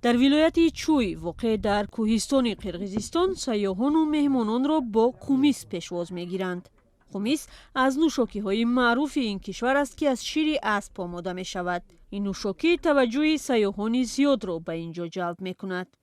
در ولایت چوی واقع در کوهستان قرقیزستان سیاحان و مهمانان را با قمیص پیشواز میگیرند. قمیص از نوشاکی‌های معروف این کشور است که از شیر اسب آماده می شود. این نوشاکی توجه سیاحان زیاد را به اینجا جلب می کند.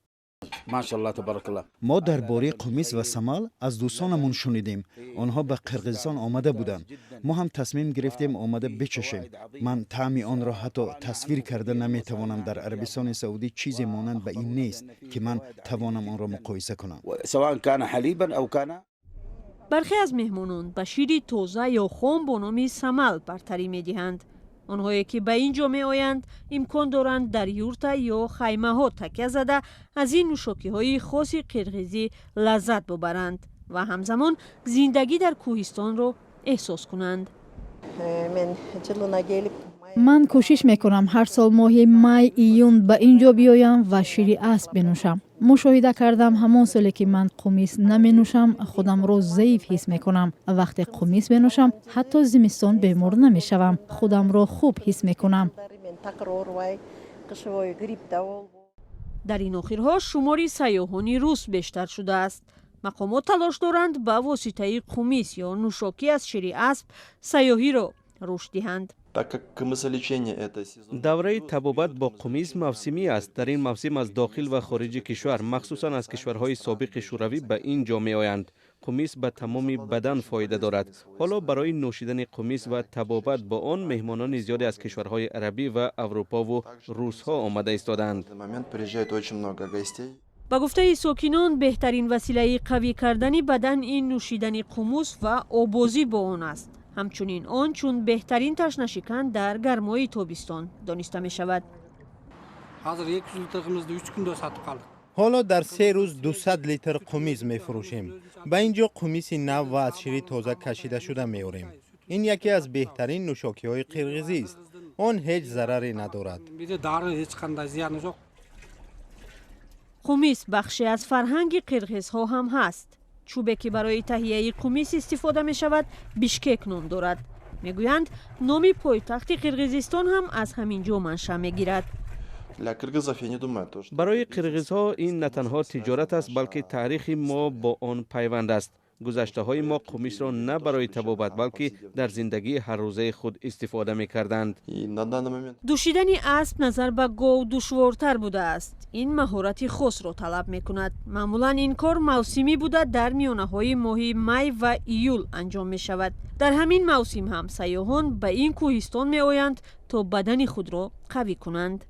ماشاءالله تبارک الله. ما درباره قمیص و سمال از دوستانمون شنیدیم. آنها به قرقیزستان آمده بودند. ما هم تصمیم گرفتیم آمده بچشیم. من طعم آن را حتی تصویر کرده نمیتوانم. در عربستان سعودی چیزی مانند به این نیست که من توانم آن را مقایسه کنم. سواء كان حليبا او كان. برخی از مهمانان به شیر تازه یا خام با نام سمل برتری می‌دهند. آنهایی که به اینجا می آیند امکان دارند در یورت یا خیمه ها تکیه زده از این نوشاکی های خاص قرقیزی لذت ببرند و همزمان زندگی در کوهستان را احساس کنند. من کوشش میکنم هر سال ماه می ایون به اینجا بیایم و شیر اسب بنوشم. مشاهده کردم همان سالی که من قمیص نمی نوشم خودم رو ضعیف حس میکنم. وقتی قمیص بنوشم حتی زمستان بیمار نمی شوم. خودم رو خوب حس میکنم. در این آخرها شماری سیاحان روس بیشتر شده است. مقامات تلاش دارند با واسطه قمیص یا نوشاکی از شیر اسب سیاحی را رشد دهند. دوره طبابت با قمیص موسمی است. در این موسم از داخل و خارج کشور مخصوصا از کشورهای سابق شوروی به اینجا می آیند. قمیص به تمام بدن فایده دارد. حالا برای نوشیدن قمیص و طبابت با آن مهمانان زیادی از کشورهای عربی و اروپا و روس ها آمده ایستادند. با گفته ساکنان بهترین وسیله قوی کردن بدن این نوشیدن قمیص و آبازی با آن است. همچنین آن چون بهترین تشنه شکن در گرمای تابستان دانسته می شود. حالا در 3 روز 200 لیتر قمیز می فروشیم. به اینجا قمیص نو و از شیر تازه کشیده شده می آوریم. این یکی از بهترین نوشاکی های قرقیزی است. آن هیچ ضرری ندارد. قمیص بخشی از فرهنگ قرقیزها هم هست. چوبی که برای تهیه قمیص استفاده می شود بیشکک نام دارد. میگویند نام پایتخت قرقیزستان هم از همین جا منشأ میگیرد. برای قرقیزها این نه تنها تجارت است بلکه تاریخ ما با آن پیوند است. گذشته های ما قمیص را نه برای طبابت بلکه در زندگی هر روزه خود استفاده می کردند. دوشیدن اسب نظر به گاو دشوارتر بوده است. این مهارت خاص را طلب می کند. معمولا این کار موسمی بوده در میانه های ماه می و ایول انجام می شود. در همین موسم هم سیاحان به این کوهستان می آیند تا بدن خود را قوی کنند.